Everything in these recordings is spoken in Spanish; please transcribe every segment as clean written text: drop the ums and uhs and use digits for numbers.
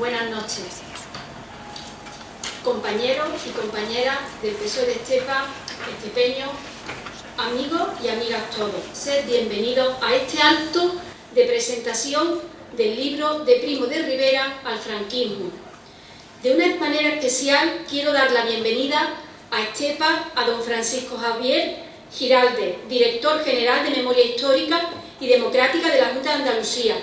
Buenas noches, compañeros y compañeras del PSOE de Estepa, estepeños, amigos y amigas todos. Sed bienvenidos a este acto de presentación del libro de Primo de Rivera al franquismo. De una manera especial quiero dar la bienvenida a Estepa a don Francisco Javier Giraldez, director general de Memoria Histórica y Democrática de la Junta de Andalucía,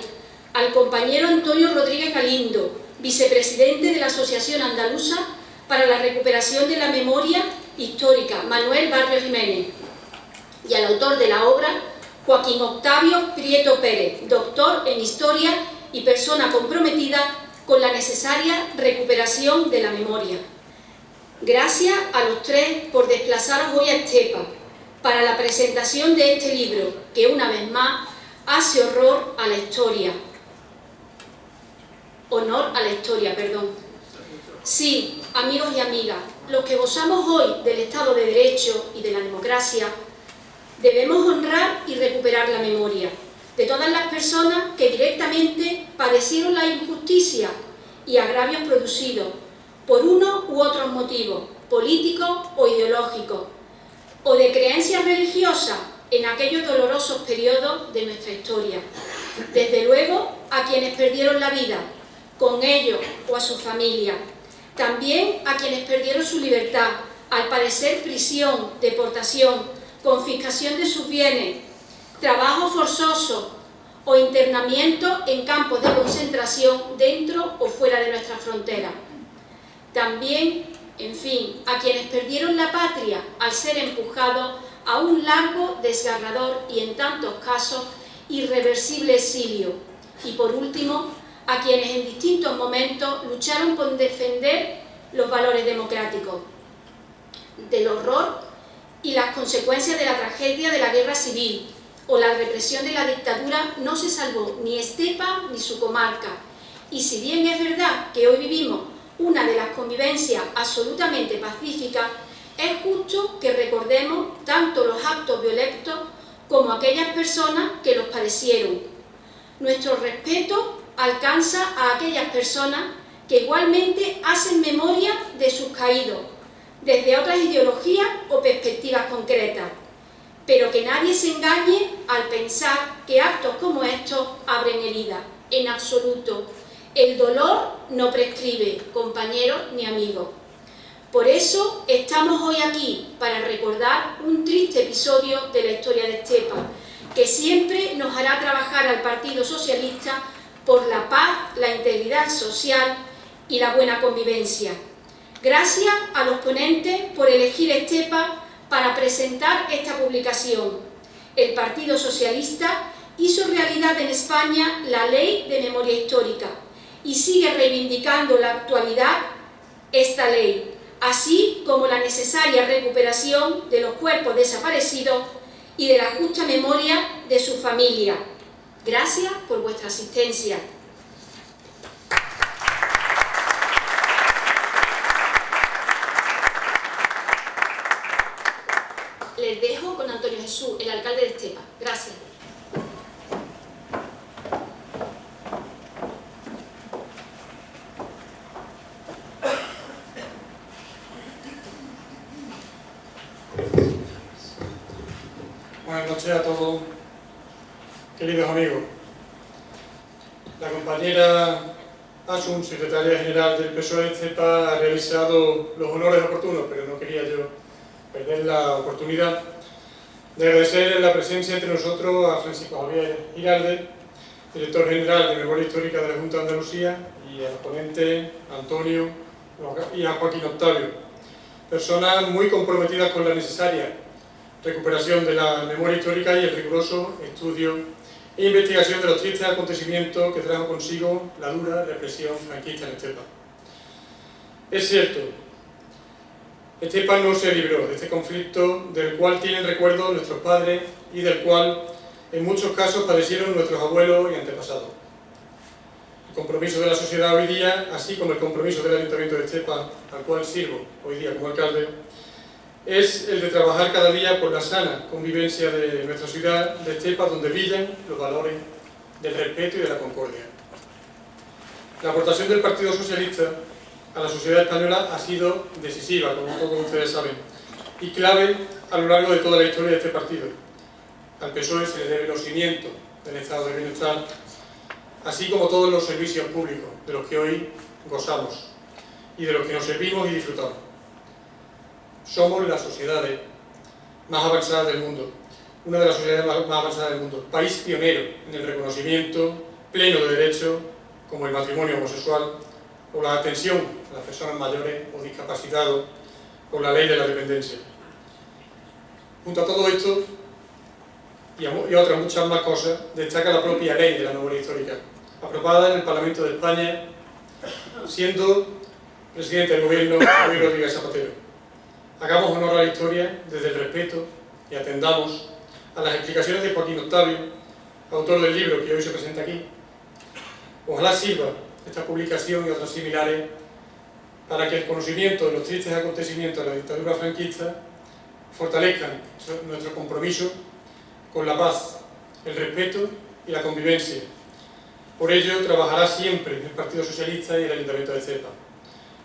al compañero Antonio Rodríguez Galindo, vicepresidente de la Asociación Andaluza para la Recuperación de la Memoria Histórica, Manuel Barrio Jiménez, y al autor de la obra, Joaquín Octavio Prieto Pérez, doctor en Historia y persona comprometida con la necesaria recuperación de la memoria. Gracias a los tres por desplazaros hoy a Estepa para la presentación de este libro, que una vez más hace honor a la historia. Sí, amigos y amigas, los que gozamos hoy del Estado de Derecho y de la democracia, debemos honrar y recuperar la memoria de todas las personas que directamente padecieron la injusticia y agravios producidos por unos u otros motivos, políticos o ideológicos, o de creencias religiosas en aquellos dolorosos periodos de nuestra historia. Desde luego, a quienes perdieron la vida, con ellos o a sus familias. También a quienes perdieron su libertad, al padecer prisión, deportación, confiscación de sus bienes, trabajo forzoso o internamiento en campos de concentración dentro o fuera de nuestras fronteras. También, en fin, a quienes perdieron la patria al ser empujados a un largo, desgarrador y en tantos casos irreversible exilio. Y por último, a quienes en distintos momentos lucharon por defender los valores democráticos. Del horror y las consecuencias de la tragedia de la guerra civil o la represión de la dictadura no se salvó ni Estepa ni su comarca. Y si bien es verdad que hoy vivimos una de las convivencias absolutamente pacíficas, es justo que recordemos tanto los actos violentos como aquellas personas que los padecieron. Nuestro respeto alcanza a aquellas personas que igualmente hacen memoria de sus caídos, desde otras ideologías o perspectivas concretas, pero que nadie se engañe al pensar que actos como estos abren heridas. En absoluto. El dolor no prescribe, compañeros ni amigos. Por eso estamos hoy aquí, para recordar un triste episodio de la historia de Estepa, que siempre nos hará trabajar al Partido Socialista por la paz, la integridad social y la buena convivencia. Gracias a los ponentes por elegir Estepa para presentar esta publicación. El Partido Socialista hizo realidad en España la Ley de Memoria Histórica y sigue reivindicando en la actualidad esta ley, así como la necesaria recuperación de los cuerpos desaparecidos y de la justa memoria de su familia. Gracias por vuestra asistencia. Les dejo con Antonio Jesús, el alcalde de Estepa. Gracias. Buenas noches a todos, queridos amigos. La compañera Asun, secretaria general del PSOE de Estepa, ha realizado los honores oportunos, pero no quería yo perder la oportunidad de agradecer la presencia entre nosotros a Francisco Javier Giraldez, director general de Memoria Histórica de la Junta de Andalucía, y al ponente Antonio y a Joaquín Octavio, personas muy comprometidas con la necesaria recuperación de la memoria histórica y el riguroso estudio e investigación de los tristes acontecimientos que trajo consigo la dura represión franquista en Estepa. Es cierto, Estepa no se libró de este conflicto del cual tienen recuerdo nuestros padres y del cual en muchos casos padecieron nuestros abuelos y antepasados. El compromiso de la sociedad hoy día, así como el compromiso del Ayuntamiento de Estepa, al cual sirvo hoy día como alcalde, es el de trabajar cada día por la sana convivencia de nuestra ciudad de Estepa, donde brillan los valores del respeto y de la concordia. La aportación del Partido Socialista a la sociedad española ha sido decisiva, como todos ustedes saben, y clave a lo largo de toda la historia de este partido. Al PSOE se le debe los cimientos del estado de bienestar, así como todos los servicios públicos de los que hoy gozamos y de los que nos servimos y disfrutamos. Somos las sociedades más avanzadas del mundo, una de las sociedades más avanzadas del mundo, país pionero en el reconocimiento pleno de derechos como el matrimonio homosexual o la atención a las personas mayores o discapacitados por la ley de la dependencia. Junto a todo esto y a otras muchas más cosas, destaca la propia ley de la memoria histórica, aprobada en el Parlamento de España, siendo presidente del gobierno Luis Rodríguez Zapatero. Hagamos honor a la historia desde el respeto y atendamos a las explicaciones de Joaquín Octavio, autor del libro que hoy se presenta aquí. Ojalá sirva esta publicación y otras similares para que el conocimiento de los tristes acontecimientos de la dictadura franquista fortalezcan nuestro compromiso con la paz, el respeto y la convivencia. Por ello, trabajará siempre el Partido Socialista y el Ayuntamiento de Cepa.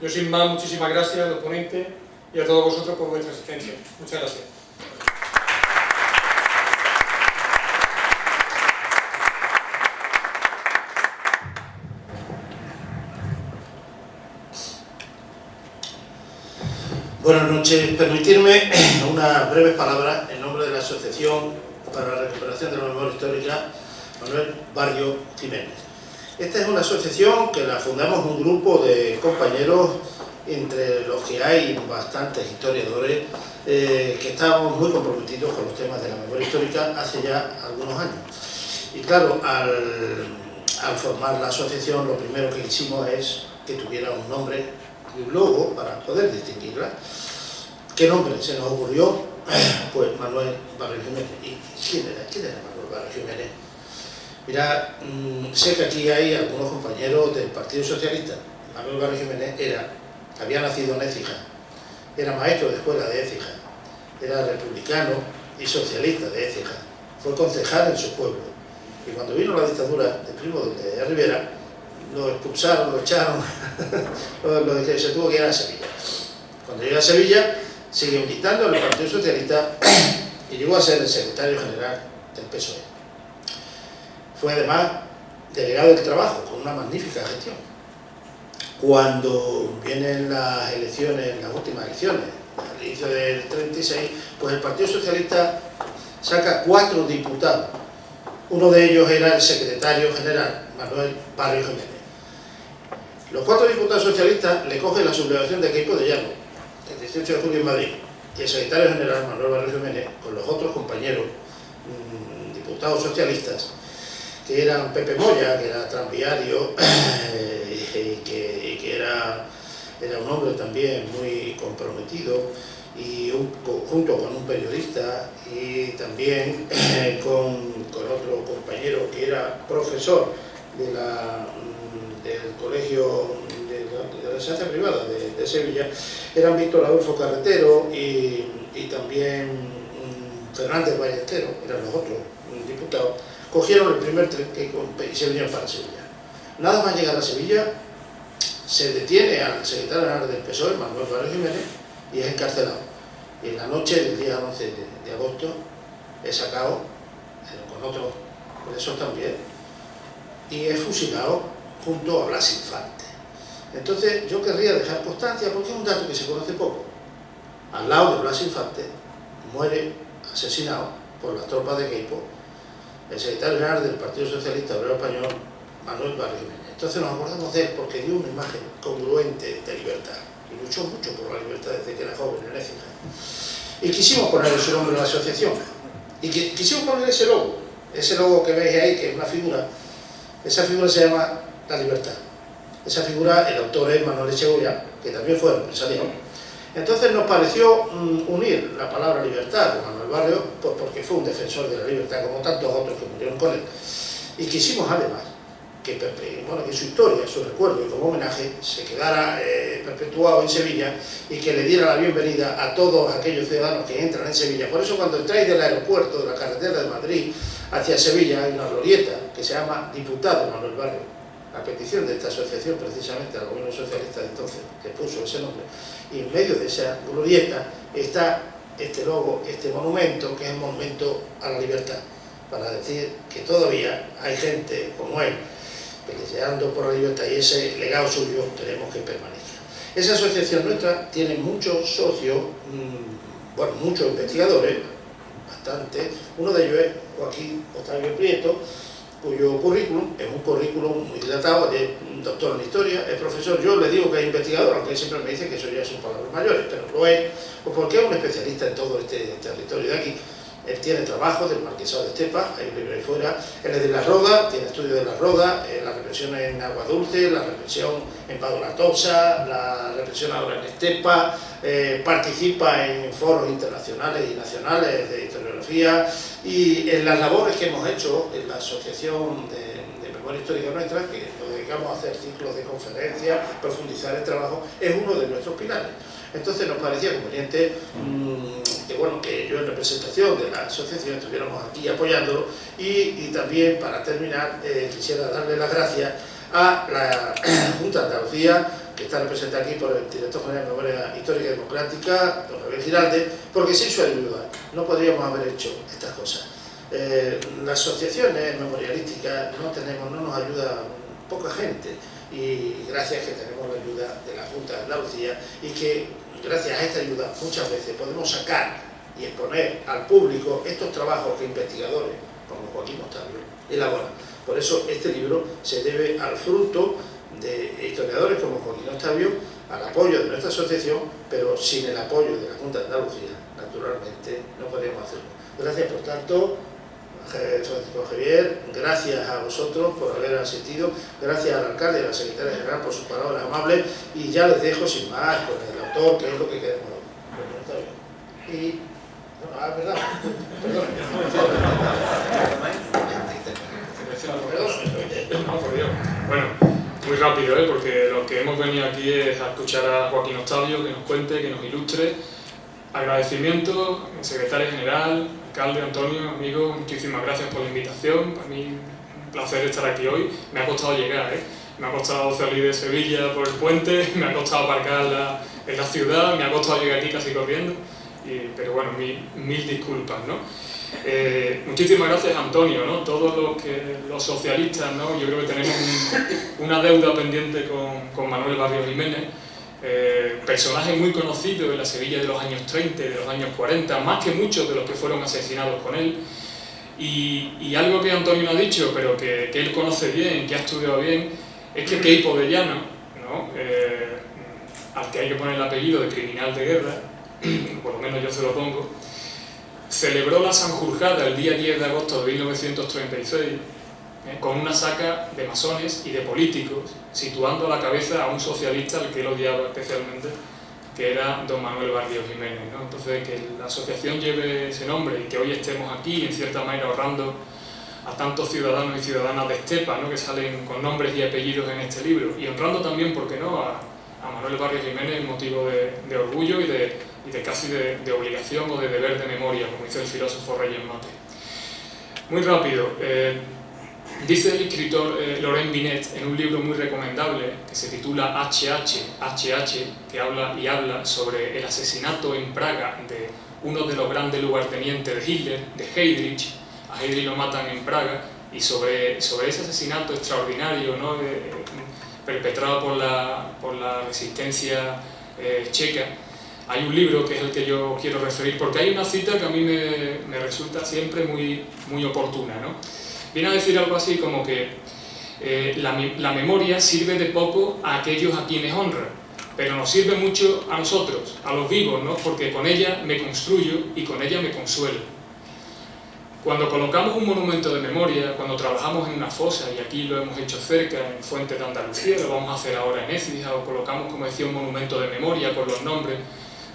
Yo, sin más, muchísimas gracias a los ponentes y a todos vosotros por vuestra asistencia. Muchas gracias. Buenas noches. Permitirme unas breves palabras en nombre de la Asociación para la Recuperación de la Memoria Histórica Manuel Barrio Jiménez. Esta es una asociación que la fundamos un grupo de compañeros, entre los que hay bastantes historiadores, que estábamos muy comprometidos con los temas de la memoria histórica hace ya algunos años. Y claro, al formar la asociación, lo primero que hicimos es que tuviera un nombre y un logo para poder distinguirla. ¿Qué nombre se nos ocurrió? Pues Manuel Barrio Jiménez. ¿Y quién era Manuel Barrio Jiménez? Mirad, sé que aquí hay algunos compañeros del Partido Socialista. Manuel Barrio Jiménez había nacido en Écija, era maestro de escuela de Écija, era republicano y socialista de Écija, fue concejal en su pueblo, y cuando vino la dictadura de Primo de Rivera, lo expulsaron, lo echaron, se tuvo que ir a Sevilla. Cuando llega a Sevilla, sigue militando en el Partido Socialista y llegó a ser el secretario general del PSOE. Fue además delegado del trabajo, con una magnífica gestión. Cuando vienen las elecciones, las últimas elecciones, al inicio del 36, pues el Partido Socialista saca 4 diputados. Uno de ellos era el secretario general, Manuel Barrio Jiménez. Los 4 diputados socialistas le cogen la sublevación de Queipo de Llano, el 18 de julio en Madrid, y el secretario general, Manuel Barrio Jiménez, con los otros compañeros diputados socialistas, que eran Pepe Moya, que era tranviario, y que era un hombre también muy comprometido, y junto con un periodista y también con otro compañero que era profesor del colegio de la enseñanza privada de Sevilla, eran Víctor Adolfo Carretero y también Fernández Ballesteros, eran los otros diputados. Cogieron el primer tren y se vinieron para Sevilla. Nada más llegar a Sevilla, se detiene al secretario general del PSOE, Manuel Barrio Jiménez, y es encarcelado. Y en la noche del día 11 de agosto es sacado, con otros presos también, y es fusilado junto a Blas Infante. Entonces yo querría dejar constancia, porque es un dato que se conoce poco. Al lado de Blas Infante muere asesinado por las tropas de Queipo el secretario general del Partido Socialista Obrero Español, Manuel Barrio Jiménez. Entonces nos acordamos de él porque dio una imagen congruente de libertad y luchó mucho por la libertad desde que era joven en Écija. Y quisimos ponerle su nombre a la asociación y quisimos ponerle ese logo que veis ahí, que es una figura. Esa figura se llama La Libertad. Esa figura, el autor es Manuel Echegoyen, que también fue empresario. Entonces nos pareció unir la palabra libertad con Manuel Barrio, pues porque fue un defensor de la libertad, como tantos otros que murieron con él. Y quisimos además que su historia, su recuerdo y como homenaje se quedara perpetuado en Sevilla y que le diera la bienvenida a todos aquellos ciudadanos que entran en Sevilla. Por eso cuando entráis del aeropuerto, de la carretera de Madrid hacia Sevilla, hay una glorieta que se llama Diputado Manuel Barrio. a petición de esta asociación, precisamente al gobierno socialista de entonces, que puso ese nombre, y en medio de esa glorieta está este logo, este monumento, que es el monumento a la libertad, para decir que todavía hay gente como él, peleando por la libertad, y ese legado suyo tenemos que permanecer. Esa asociación nuestra tiene muchos socios, bueno, muchos investigadores, bastante. Uno de ellos es Joaquín Octavio Prieto, cuyo currículum es un currículum muy dilatado, es doctor en historia, es profesor. Yo le digo que es investigador, aunque él siempre me dice que eso ya son palabras mayores, pero lo es, pues porque es un especialista en todo este territorio de aquí. Él tiene trabajo del Marquesado de Estepa, hay un libro ahí fuera. Él es de La Roda, tiene estudios de La Roda, la represión en Agua Dulce, la represión en Pado La Tosa, la represión ahora en Estepa, participa en foros internacionales y nacionales de historiografía, y en las labores que hemos hecho en la Asociación de Memoria Histórica Nuestra, que nos dedicamos a hacer ciclos de conferencias, profundizar el trabajo, es uno de nuestros pilares. Entonces nos parecía conveniente que, bueno, que yo en representación de la asociación estuviéramos aquí apoyándolo, y también, para terminar, quisiera darle las gracias a la Junta de Andalucía, que está representada aquí por el director general de Memoria Histórica y Democrática, don Javier Giralde, porque sin su ayuda no podríamos haber hecho estas cosas. Las asociaciones memorialísticas no nos ayuda poca gente, y gracias que tenemos la ayuda de la Junta de Andalucía, y que gracias a esta ayuda muchas veces podemos sacar y exponer al público estos trabajos que investigadores como Joaquín Octavio elaboran. Por eso este libro se debe al fruto de historiadores como Joaquín Octavio, al apoyo de nuestra asociación, pero sin el apoyo de la Junta de Andalucía, naturalmente, no podríamos hacerlo. Gracias, por tanto, Francisco Javier, gracias a vosotros por haber asistido, gracias al alcalde y a la secretaria general por sus palabras amables, y ya les dejo sin más con el autor, que es lo que queremos. Y... no, verdad, perdón. Bueno, muy rápido, porque lo que hemos venido aquí es a escuchar a Joaquín Octavio, que nos cuente, que nos ilustre. Agradecimiento, secretario general, alcalde, Antonio, amigo, muchísimas gracias por la invitación. Para mí un placer estar aquí hoy. Me ha costado llegar, me ha costado salir de Sevilla por el puente, me ha costado aparcar en la ciudad, me ha costado llegar aquí casi corriendo, pero bueno, mil disculpas, ¿no? Muchísimas gracias, Antonio, ¿no? Todos los socialistas, ¿no? Yo creo que tenemos una deuda pendiente con Manuel Barrios Jiménez, personaje muy conocido en la Sevilla de los años 30 y de los años 40, más que muchos de los que fueron asesinados con él. Y algo que Antonio no ha dicho, pero que él conoce bien, que ha estudiado bien, es que Queipo de Llano, ¿no? Al que hay que poner el apellido de criminal de guerra, por lo menos yo se lo pongo, celebró la Sanjurjada el día 10 de agosto de 1936 con una saca de masones y de políticos, situando a la cabeza a un socialista al que él odiaba especialmente, que era don Manuel Barrios Jiménez, ¿no? Entonces, que la asociación lleve ese nombre y que hoy estemos aquí, en cierta manera, honrando a tantos ciudadanos y ciudadanas de Estepa, ¿no? Que salen con nombres y apellidos en este libro, y honrando también, ¿por qué no?, a Manuel Barrios Jiménez, motivo de orgullo y de casi de obligación o de deber de memoria, como dice el filósofo Reyes Mate. Muy rápido, dice el escritor Laurent Binet en un libro muy recomendable que se titula HH, que habla sobre el asesinato en Praga de uno de los grandes lugartenientes de Hitler, de Heydrich. A Heydrich lo matan en Praga, y sobre ese asesinato extraordinario, ¿no? Perpetrado por la resistencia checa. Hay un libro que es el que yo quiero referir, porque hay una cita que a mí me resulta siempre muy oportuna, ¿no? Viene a decir algo así como que la memoria sirve de poco a aquellos a quienes honra, pero nos sirve mucho a nosotros, a los vivos, ¿no? Porque con ella me construyo y con ella me consuelo. Cuando colocamos un monumento de memoria, cuando trabajamos en una fosa, y aquí lo hemos hecho cerca, en Fuentes de Andalucía, lo vamos a hacer ahora en Écija, o colocamos, como decía, un monumento de memoria con los nombres,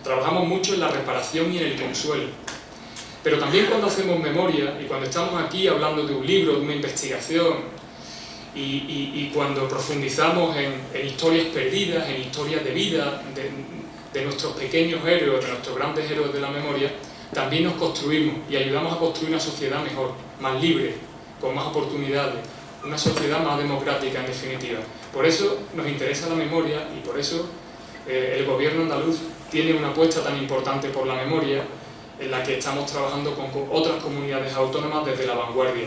trabajamos mucho en la reparación y en el consuelo. Pero también cuando hacemos memoria, y cuando estamos aquí hablando de un libro, de una investigación, y cuando profundizamos en historias perdidas, en historias de vida, de nuestros pequeños héroes, de nuestros grandes héroes de la memoria, también nos construimos y ayudamos a construir una sociedad mejor, más libre, con más oportunidades, una sociedad más democrática, en definitiva. Por eso nos interesa la memoria y por eso el gobierno andaluz tiene una apuesta tan importante por la memoria, en la que estamos trabajando con otras comunidades autónomas desde la vanguardia,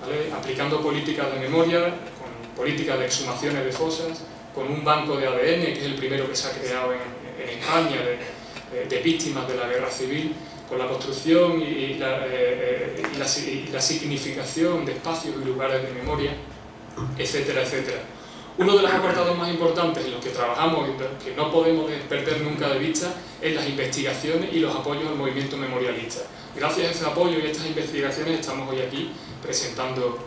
¿vale? Aplicando políticas de memoria, con políticas de exhumaciones de fosas, con un banco de ADN, que es el primero que se ha creado en España, de víctimas de la guerra civil, con la construcción y la significación de espacios y lugares de memoria, etcétera, etcétera. Uno de los apartados más importantes en los que trabajamos y que no podemos perder nunca de vista es las investigaciones y los apoyos al movimiento memorialista. Gracias a ese apoyo y a estas investigaciones estamos hoy aquí presentando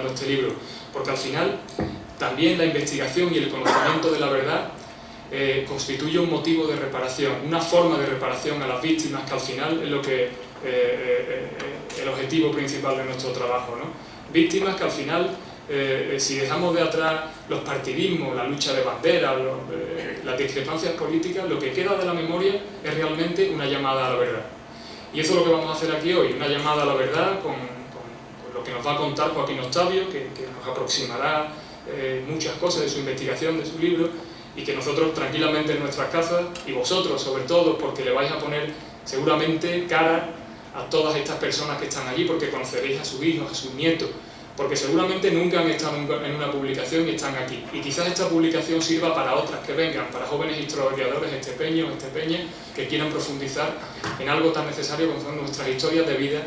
este libro, porque al final también la investigación y el conocimiento de la verdad constituye un motivo de reparación, una forma de reparación a las víctimas, que al final es lo que el objetivo principal de nuestro trabajo, ¿no? Víctimas que al final, si dejamos de atrás los partidismos, la lucha de banderas, las discrepancias políticas, lo que queda de la memoria es realmente una llamada a la verdad. Y eso es lo que vamos a hacer aquí hoy, una llamada a la verdad con lo que nos va a contar Joaquín Octavio, que nos aproximará muchas cosas de su investigación, de su libro, y que nosotros tranquilamente en nuestras casas, y vosotros sobre todo, porque le vais a poner seguramente cara a todas estas personas que están allí, porque conoceréis a sus hijos, a sus nietos, porque seguramente nunca han estado en una publicación y están aquí. Y quizás esta publicación sirva para otras que vengan, para jóvenes historiadores estepeños, estepeñas, que quieran profundizar en algo tan necesario como son nuestras historias de vida,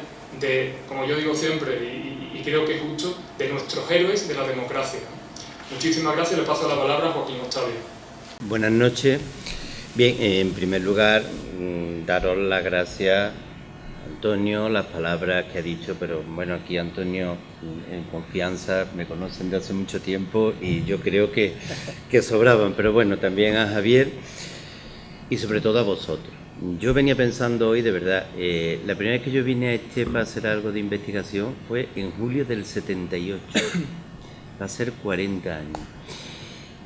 como yo digo siempre, y creo que es justo, de nuestros héroes de la democracia. Muchísimas gracias, le paso la palabra a Joaquín Octavio. Buenas noches. Bien, en primer lugar, daros las gracias, Antonio, las palabras que ha dicho, pero bueno, aquí Antonio en confianza, me conocen de hace mucho tiempo y yo creo que sobraban, pero bueno, también a Javier y sobre todo a vosotros. Yo venía pensando hoy, de verdad, la primera vez que yo vine a Estepa a hacer algo de investigación fue en julio del 78, va a ser 40 años.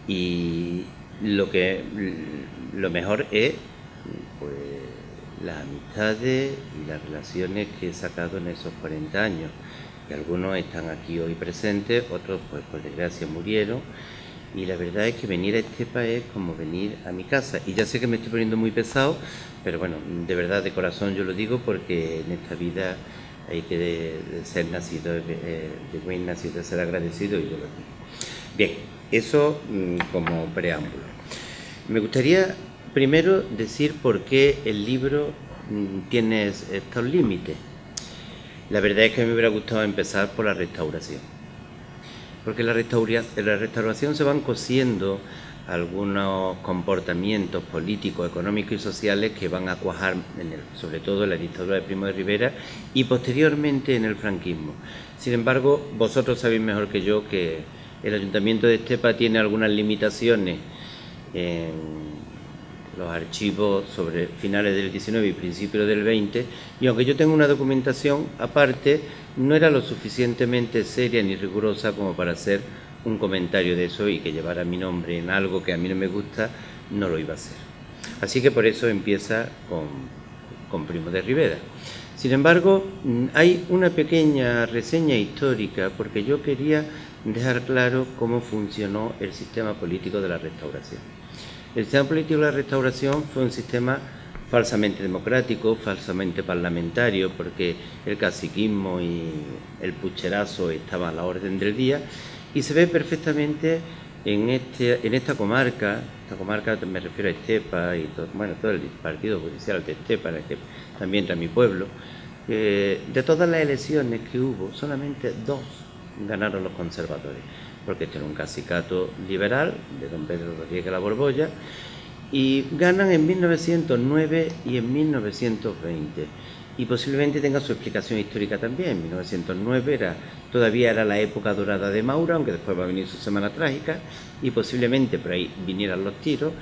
Y lo mejor es pues las amistades y las relaciones que he sacado en esos 40 años, que algunos están aquí hoy presentes, otros pues por desgracia murieron, y la verdad es que venir a Estepa es como venir a mi casa. Y ya sé que me estoy poniendo muy pesado, pero bueno, de verdad, de corazón yo lo digo, porque en esta vida hay que de ser nacido, de buen nacido, de ser agradecido, y yo lo digo. Bien, eso como preámbulo. Me gustaría primero decir por qué el libro tiene estos límites. La verdad es que me hubiera gustado empezar por la restauración, porque en la restauración se van cosiendo algunos comportamientos políticos, económicos y sociales que van a cuajar, sobre todo en la dictadura de Primo de Rivera y posteriormente en el franquismo. Sin embargo, vosotros sabéis mejor que yo que el Ayuntamiento de Estepa tiene algunas limitaciones en los archivos sobre finales del 19 y principios del 20, y aunque yo tengo una documentación aparte, no era lo suficientemente seria ni rigurosa como para hacer un comentario de eso, y que llevara mi nombre en algo que a mí no me gusta, no lo iba a hacer. Así que por eso empieza con Primo de Rivera. Sin embargo, hay una pequeña reseña histórica, porque yo quería dejar claro cómo funcionó el sistema político de la Restauración. El sistema político de la Restauración fue un sistema falsamente democrático, falsamente parlamentario, porque el caciquismo y el pucherazo estaban a la orden del día, y se ve perfectamente en esta comarca me refiero a Estepa y todo el partido judicial de Estepa, en el que también entra mi pueblo. De todas las elecciones que hubo, solamente 2 ganaron los conservadores, porque este era un cacicato liberal de don Pedro Rodríguez la Borbolla, y ganan en 1909 y en 1920, y posiblemente tenga su explicación histórica también. En 1909 todavía era la época dorada de Maura, aunque después va a venir su semana trágica, y posiblemente por ahí vinieran los tiros.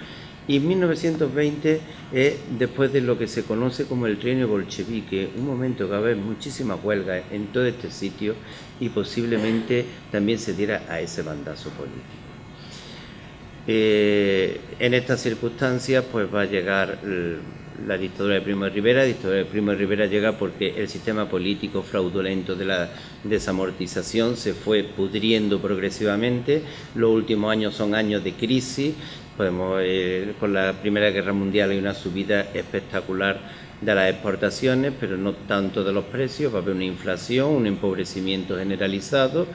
Y en 1920 es después de lo que se conoce como el trienio bolchevique, un momento que va a haber muchísimas huelgas en todo este sitio, y posiblemente también se diera a ese bandazo político. En estas circunstancias pues va a llegar la dictadura de Primo de Rivera. La dictadura de Primo de Rivera llega porque el sistema político fraudulento de la desamortización se fue pudriendo progresivamente. Los últimos años son años de crisis. Con la Primera Guerra Mundial hay una subida espectacular de las exportaciones, pero no tanto de los precios. Va a haber una inflación, un empobrecimiento generalizado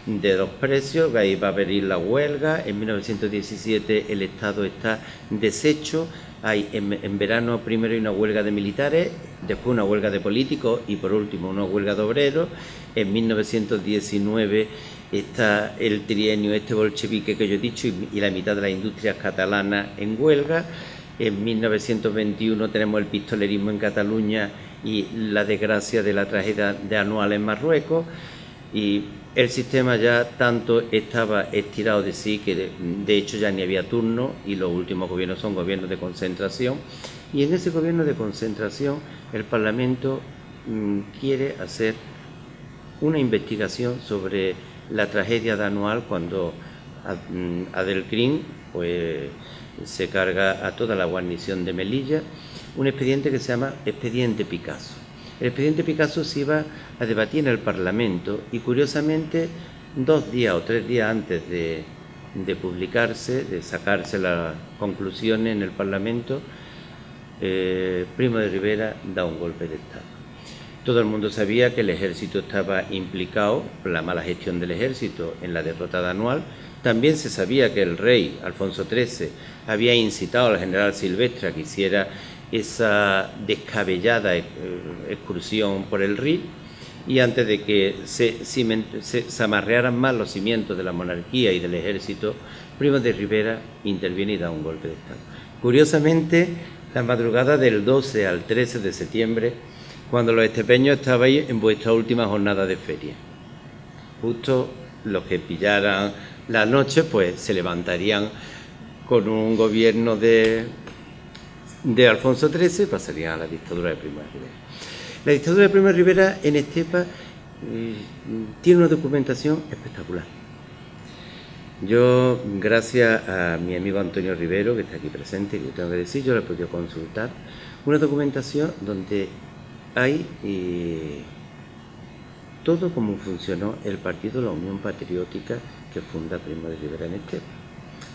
de los precios, ahí va a venir la huelga. En 1917 el Estado está deshecho. Hay en verano primero hay una huelga de militares, después una huelga de políticos y por último una huelga de obreros. En 1919 está el trienio bolchevique que yo he dicho y la mitad de las industrias catalanas en huelga. En 1921 tenemos el pistolerismo en Cataluña y la desgracia de la tragedia de Anual en Marruecos. Y el sistema ya tanto estaba estirado de sí que de hecho ya ni había turno y los últimos gobiernos son gobiernos de concentración. Y en ese gobierno de concentración el Parlamento quiere hacer una investigación sobre la tragedia de Anual cuando Adelcrín pues se carga a toda la guarnición de Melilla, un expediente que se llama Expediente Picasso. El Expediente Picasso se iba a debatir en el Parlamento y curiosamente 2 días o 3 días antes de publicarse, de sacarse las conclusiones en el Parlamento, Primo de Rivera da un golpe de Estado. Todo el mundo sabía que el ejército estaba implicado, por la mala gestión del ejército, en la derrota de Anual. También se sabía que el rey, Alfonso XIII, había incitado al general Silvestre a que hiciera esa descabellada excursión por el Rin, y antes de que se amarrearan más los cimientos de la monarquía y del ejército, Primo de Rivera interviene y da un golpe de Estado. Curiosamente, la madrugada del 12 al 13 de septiembre, cuando los estepeños estabais en vuestra última jornada de feria. Justo los que pillaran la noche, pues se levantarían con un gobierno de Alfonso XIII y pasarían a la dictadura de Primo de Rivera. La dictadura de Primo de Rivera en Estepa tiene una documentación espectacular. Yo, gracias a mi amigo Antonio Rivero, que está aquí presente, que tengo que decir, yo le he podido consultar una documentación donde hay todo cómo funcionó el partido de la Unión Patriótica que funda Primo de Rivera en Estepa.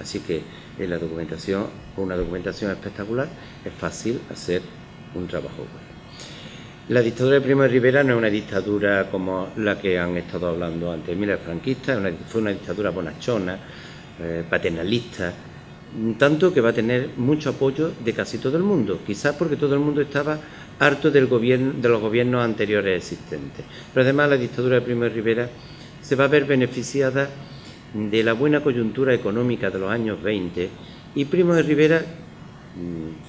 Así que en la documentación, con una documentación espectacular, es fácil hacer un trabajo bueno. La dictadura de Primo de Rivera no es una dictadura como la que han estado hablando antes. Mira, el franquista fue una dictadura bonachona, paternalista, tanto que va a tener mucho apoyo de casi todo el mundo, quizás porque todo el mundo estaba harto de los gobiernos anteriores existentes. Pero además la dictadura de Primo de Rivera se va a ver beneficiada de la buena coyuntura económica de los años 20 y Primo de Rivera,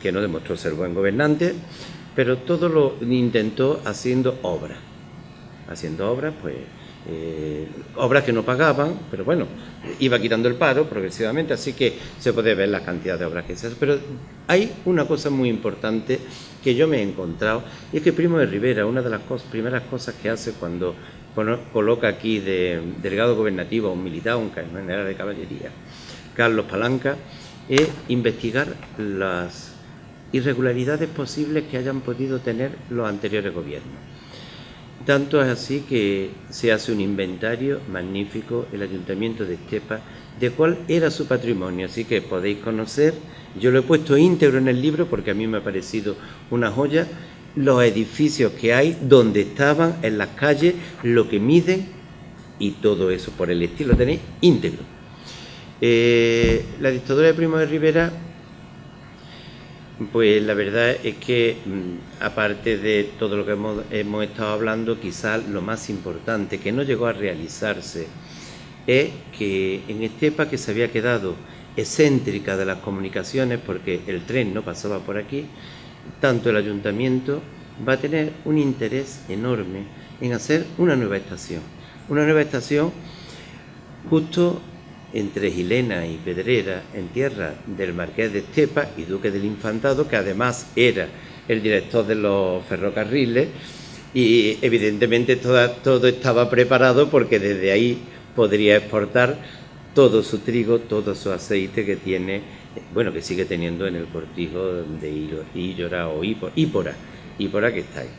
que no demostró ser buen gobernante, pero todo lo intentó haciendo obras. Haciendo obras, pues, obras que no pagaban, pero bueno, iba quitando el paro progresivamente, así que se puede ver la cantidad de obras que se hacen. Pero hay una cosa muy importante que yo me he encontrado, y es que Primo de Rivera, una de las primeras cosas que hace cuando coloca aquí de delegado gobernativo a un militar, un general de caballería, Carlos Palanca, es investigar las irregularidades posibles que hayan podido tener los anteriores gobiernos. Tanto es así que se hace un inventario magnífico, el Ayuntamiento de Estepa, de cuál era su patrimonio, así que podéis conocer, yo lo he puesto íntegro en el libro porque a mí me ha parecido una joya, los edificios que hay, donde estaban, en las calles, lo que miden y todo eso por el estilo, lo tenéis íntegro. La dictadura de Primo de Rivera, pues la verdad es que, aparte de todo lo que hemos estado hablando, quizás lo más importante, que no llegó a realizarse, es que en Estepa, que se había quedado excéntrica de las comunicaciones porque el tren no pasaba por aquí, tanto el ayuntamiento va a tener un interés enorme en hacer una nueva estación. Una nueva estación justo entre Gilena y Pedrera, en tierra del Marqués de Estepa y Duque del Infantado, que además era el director de los ferrocarriles, y evidentemente todo estaba preparado porque desde ahí podría exportar todo su trigo, todo su aceite que tiene, bueno, que sigue teniendo en el cortijo de Íllora o Ípora, que está ahí.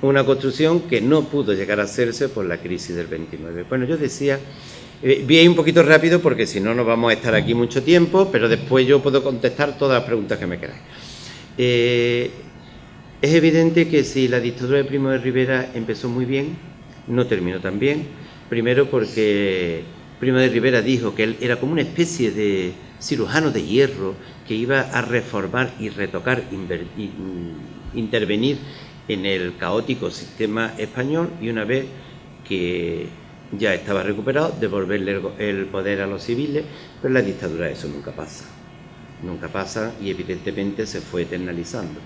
Una construcción que no pudo llegar a hacerse por la crisis del 29. Bueno, yo decía, voy a ir un poquito rápido porque si no, no vamos a estar aquí mucho tiempo, pero después yo puedo contestar todas las preguntas que me queráis. Es evidente que si la dictadura de Primo de Rivera empezó muy bien, no terminó tan bien. Primero porque Primo de Rivera dijo que él era como una especie de cirujano de hierro que iba a reformar y retocar, intervenir en el caótico sistema español, y una vez que ya estaba recuperado, devolverle el poder a los civiles. Pero en la dictadura eso nunca pasa y evidentemente se fue eternalizando.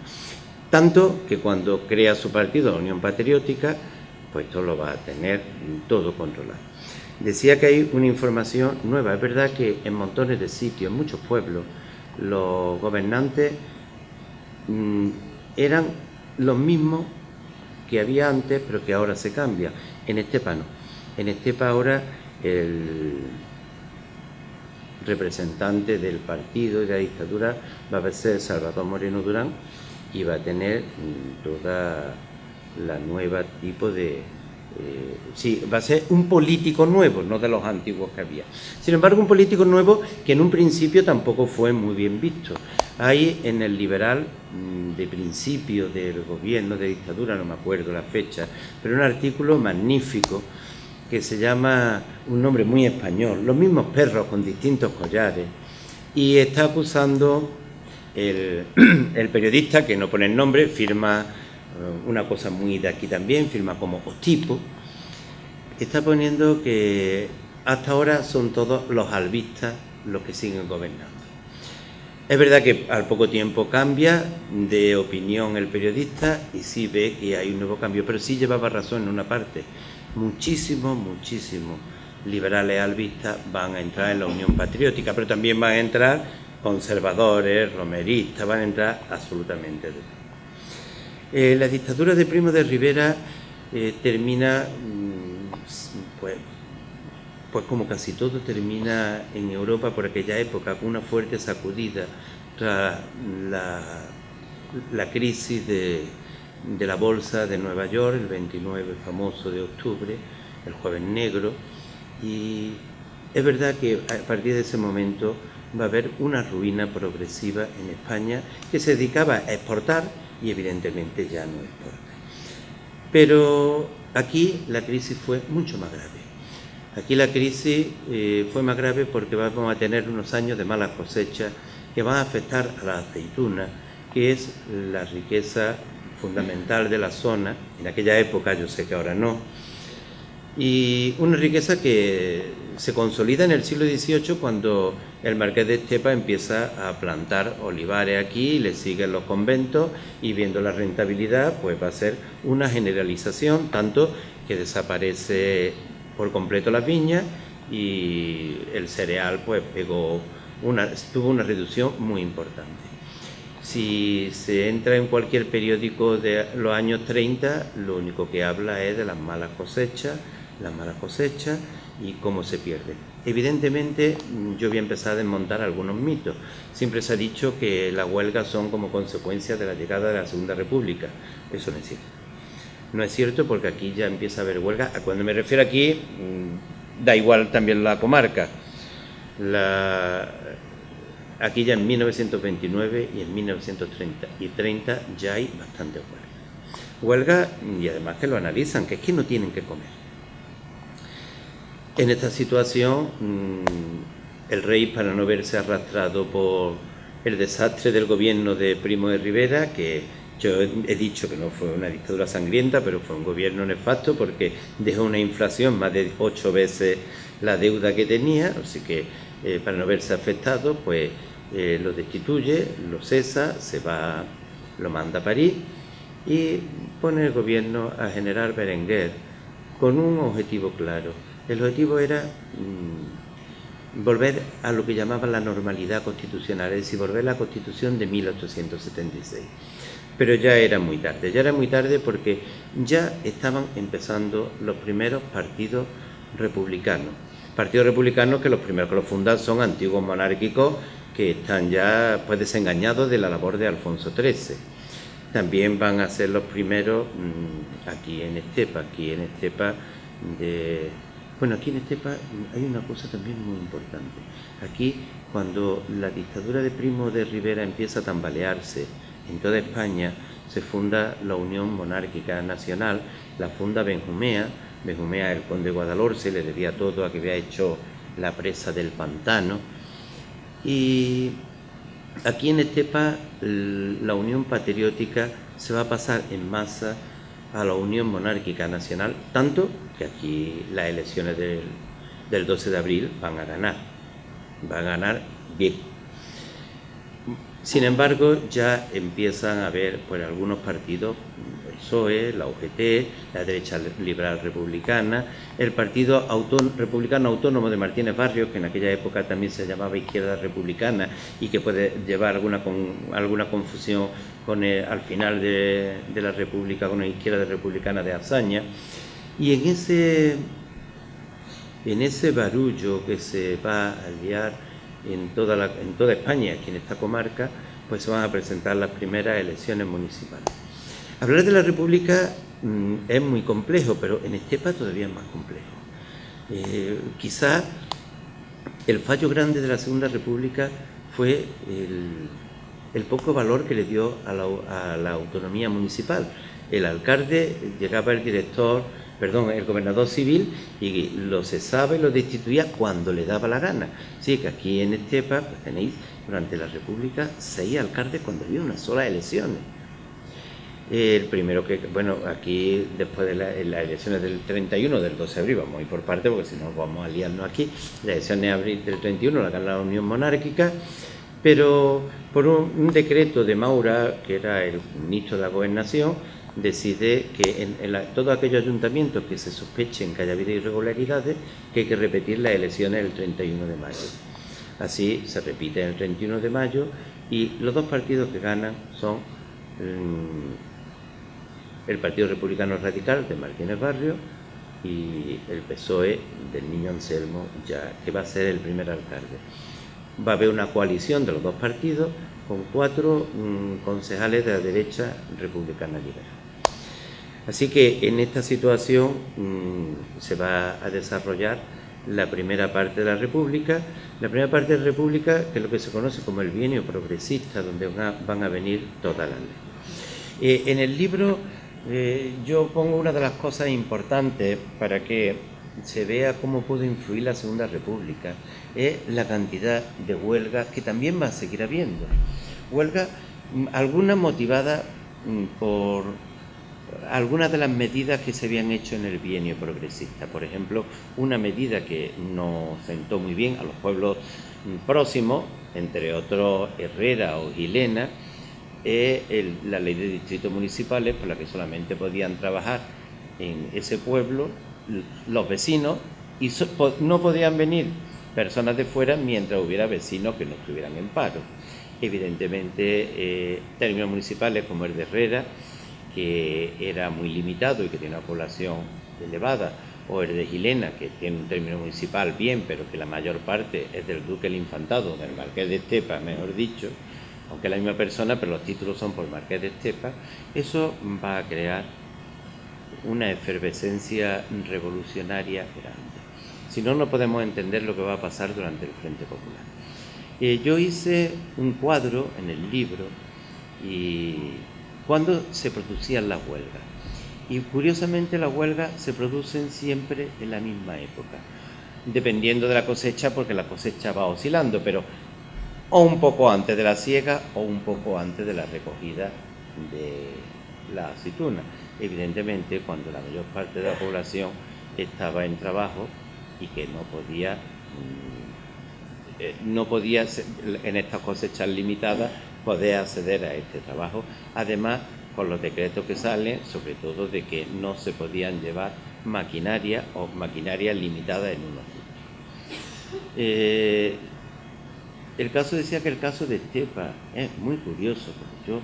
Tanto que cuando crea su partido, la Unión Patriótica, pues esto lo va a tener todo controlado. Decía que hay una información nueva. Es verdad que en montones de sitios, en muchos pueblos, los gobernantes eran los mismos que había antes, pero que ahora se cambia. En Estepa no. En Estepa ahora el representante del partido y de la dictadura va a ser Salvador Moreno Durán, y va a tener toda la nueva tipo de... sí, va a ser un político nuevo, no de los antiguos que había. Sin embargo, un político nuevo que en un principio tampoco fue muy bien visto. Hay en el Liberal, de principio del gobierno de dictadura, no me acuerdo la fecha, pero un artículo magnífico que se llama, un nombre muy español, Los mismos perros con distintos collares, y está acusando el periodista, que no pone el nombre, firma una cosa muy de aquí también, firma como Ostipo, está poniendo que hasta ahora son todos los albistas los que siguen gobernando. Es verdad que al poco tiempo cambia de opinión el periodista y sí ve que hay un nuevo cambio, pero sí llevaba razón en una parte. Muchísimos liberales albistas van a entrar en la Unión Patriótica, pero también van a entrar conservadores, romeristas, van a entrar absolutamente de todo. La dictadura de Primo de Rivera termina, pues como casi todo termina en Europa por aquella época, con una fuerte sacudida tras la crisis de la bolsa de Nueva York, el 29 famoso de octubre, el Jueves Negro, y es verdad que a partir de ese momento va a haber una ruina progresiva en España, que se dedicaba a exportar y evidentemente ya no exporta. Pero aquí la crisis fue mucho más grave. Aquí la crisis fue más grave porque vamos a tener unos años de malas cosechas que van a afectar a la aceituna, que es la riqueza fundamental de la zona. En aquella época, yo sé que ahora no, y una riqueza que se consolida en el siglo XVIII cuando el marqués de Estepa empieza a plantar olivares aquí, y le siguen los conventos, y viendo la rentabilidad pues va a ser una generalización, tanto que desaparece por completo las viñas y el cereal pues tuvo una reducción muy importante. Si se entra en cualquier periódico de los años 30, lo único que habla es de las malas cosechas y cómo se pierde. Evidentemente, yo voy a empezar a desmontar algunos mitos. Siempre se ha dicho que las huelgas son como consecuencia de la llegada de la Segunda República. Eso no es cierto. No es cierto, porque aquí ya empieza a haber huelga. Cuando me refiero aquí, da igual también la comarca. Aquí ya en 1929 y en 1930 y 30 ya hay bastante huelga. Huelga, y además que lo analizan, que es que no tienen que comer. En esta situación, el rey, para no verse arrastrado por el desastre del gobierno de Primo de Rivera, que yo he dicho que no fue una dictadura sangrienta, pero fue un gobierno nefasto porque dejó una inflación más de 8 veces la deuda que tenía, así que para no verse afectado, pues lo destituye, lo cesa, lo manda a París y pone el gobierno a General Berenguer con un objetivo claro. El objetivo era volver a lo que llamaban la normalidad constitucional, es decir, volver a la Constitución de 1876. Pero ya era muy tarde porque ya estaban empezando los primeros partidos republicanos. Partidos republicanos que los primeros que los fundan son antiguos monárquicos que están ya pues desengañados de la labor de Alfonso XIII. También van a ser los primeros aquí en Estepa, Bueno, aquí en Estepa hay una cosa también muy importante. Aquí, cuando la dictadura de Primo de Rivera empieza a tambalearse en toda España, se funda la Unión Monárquica Nacional, la funda Benjumea. Benjumea, el conde de Guadalhorce, le debía todo a que había hecho la presa del Pantano. Y aquí en Estepa la Unión Patriótica se va a pasar en masa a la Unión Monárquica Nacional, tanto que aquí las elecciones del 12 de abril van a ganar bien. Sin embargo, ya empiezan a haber pues, algunos partidos, el PSOE, la UGT, la derecha liberal republicana, el Partido Republicano Autónomo de Martínez Barrios, que en aquella época también se llamaba Izquierda Republicana y que puede llevar alguna confusión con al final de la República con la Izquierda Republicana de Azaña. Y en ese barullo que se va a liar en toda España, aquí en esta comarca, pues se van a presentar las primeras elecciones municipales. Hablar de la República es muy complejo, pero en Estepa todavía es más complejo. Quizá el fallo grande de la Segunda República fue el poco valor que le dio a la autonomía municipal. El alcalde llegaba el gobernador civil y lo cesaba y lo destituía cuando le daba la gana. Sí, que aquí en Estepa pues, tenéis durante la República 6 alcaldes cuando había una sola elección. El primero aquí después de las elecciones del 31, del 12 de abril, vamos a ir por parte porque si no vamos a liarnos aquí, las elecciones de abril del 31 la gana la Unión Monárquica, pero por un decreto de Maura, que era el ministro de la Gobernación, decide que en todos aquellos ayuntamientos que se sospechen que haya habido irregularidades, que hay que repetir las elecciones el 31 de mayo. Así se repite el 31 de mayo y los dos partidos que ganan son el Partido Republicano Radical de Martínez Barrios y el PSOE del Niño Anselmo, que va a ser el primer alcalde. Va a haber una coalición de los dos partidos con 4 concejales de la derecha republicana liberal. Así que en esta situación se va a desarrollar la primera parte de la República. La primera parte de la República, que es lo que se conoce como el bienio progresista, donde van a venir todas las leyes. En el libro yo pongo una de las cosas importantes para que se vea cómo pudo influir la Segunda República, es la cantidad de huelgas que también va a seguir habiendo. Huelgas, algunas motivadas por algunas de las medidas que se habían hecho en el bienio progresista. Por ejemplo, una medida que no sentó muy bien a los pueblos próximos, entre otros Herrera o Gilena, es la ley de distritos municipales por la que solamente podían trabajar en ese pueblo los vecinos y no podían venir personas de fuera mientras hubiera vecinos que no estuvieran en paro. Evidentemente, términos municipales como el de Herrera, que era muy limitado y que tiene una población elevada, o el de Gilena, que tiene un término municipal bien, pero que la mayor parte es del duque del Infantado, del marqués de Estepa, mejor dicho, aunque es la misma persona, pero los títulos son por marqués de Estepa, eso va a crear una efervescencia revolucionaria grande. Si no, no podemos entender lo que va a pasar durante el Frente Popular. Yo hice un cuadro en el libro y cuando se producían las huelgas. Y curiosamente las huelgas se producen siempre en la misma época, dependiendo de la cosecha, porque la cosecha va oscilando, pero o un poco antes de la siega o un poco antes de la recogida de la aceituna. Evidentemente, cuando la mayor parte de la población estaba en trabajo y que no podía en estas cosechas limitadas poder acceder a este trabajo. Además, con los decretos que salen, sobre todo de que no se podían llevar maquinaria o maquinaria limitada en unos sitios. el caso decía que el caso de Estepa es muy curioso, porque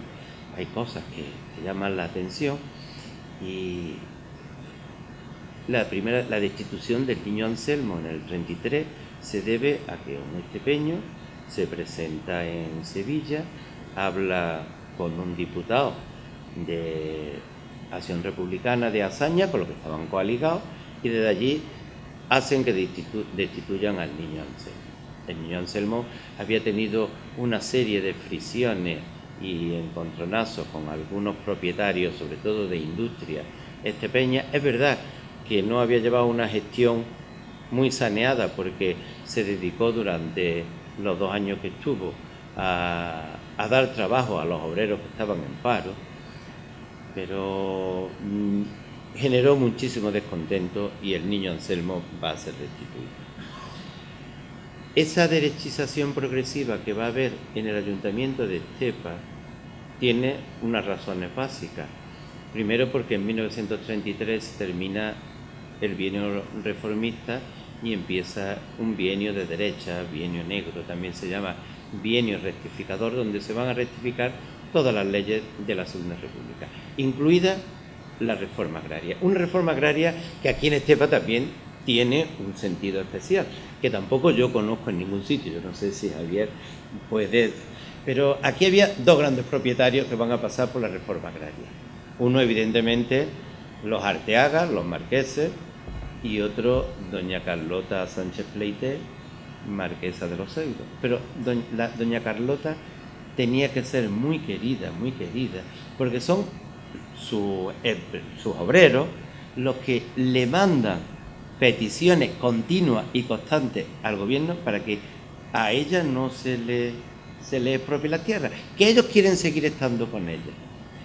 hay cosas que llaman la atención, y la destitución del niño Anselmo en el 33 se debe a que un estepeño se presenta en Sevilla, habla con un diputado de Acción Republicana de Azaña, con los que estaban coaligados, y desde allí hacen que destituyan al niño Anselmo. El niño Anselmo había tenido una serie de fricciones y encontronazos con algunos propietarios, sobre todo de industria estepeña. Es verdad que no había llevado una gestión muy saneada, porque se dedicó durante los 2 años que estuvo a dar trabajo a los obreros que estaban en paro, pero generó muchísimo descontento y el niño Anselmo va a ser destituido. Esa derechización progresiva que va a haber en el Ayuntamiento de Estepa tiene unas razones básicas. Primero, porque en 1933 termina el bienio reformista y empieza un bienio de derecha, bienio negro, también se llama bienio rectificador, donde se van a rectificar todas las leyes de la Segunda República, incluida la reforma agraria. Una reforma agraria que aquí en Estepa también tiene un sentido especial, que tampoco yo conozco en ningún sitio. Yo no sé si Javier puede, pero aquí había 2 grandes propietarios que van a pasar por la reforma agraria. Uno, evidentemente, los Arteaga, los marqueses, y otro, doña Carlota Sánchez Pleité, marquesa de los Seudos. Pero doña Carlota tenía que ser muy querida, porque son sus obreros los que le mandan peticiones continuas y constantes al gobierno para que a ella no se le expropie la tierra, que ellos quieren seguir estando con ella.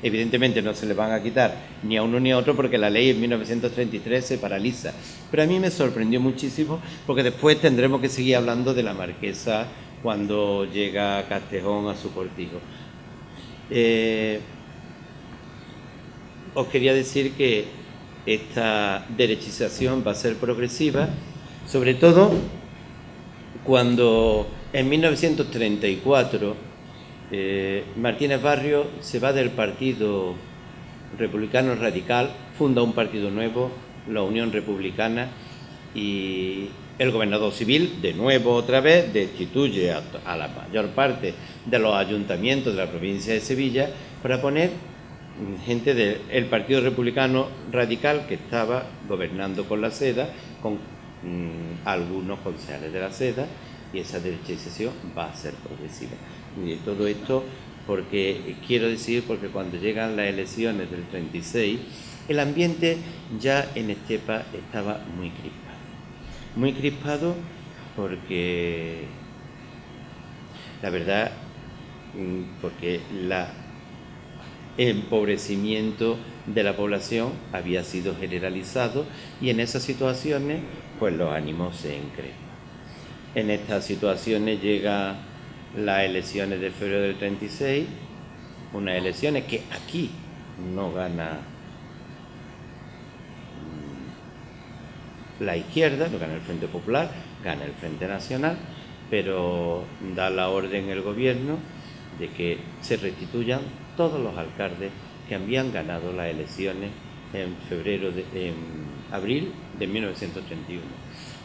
Evidentemente no se le van a quitar ni a uno ni a otro, porque la ley en 1933 se paraliza. Pero a mí me sorprendió muchísimo, porque después tendremos que seguir hablando de la marquesa cuando llega Castejón a su cortijo. Os quería decir que esta derechización va a ser progresiva, sobre todo cuando en 1934 Martínez Barrio se va del Partido Republicano Radical, funda un partido nuevo, la Unión Republicana, y el gobernador civil, de nuevo otra vez, destituye a la mayor parte de los ayuntamientos de la provincia de Sevilla para poner gente del Partido Republicano Radical, que estaba gobernando con la Seda, con algunos concejales de la Seda, y esa derechización va a ser progresiva. Y todo esto porque cuando llegan las elecciones del 36, el ambiente ya en Estepa estaba muy crispado, porque la verdad, porque el empobrecimiento de la población había sido generalizado, y en esas situaciones pues los ánimos se encrespan. En estas situaciones llegan las elecciones de febrero del 36, unas elecciones que aquí no gana la izquierda, no gana el Frente Popular, gana el Frente Nacional, pero da la orden el gobierno de que se restituyan todos los alcaldes que habían ganado las elecciones en abril de 1931.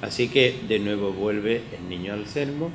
Así que de nuevo vuelve el niño Anselmo.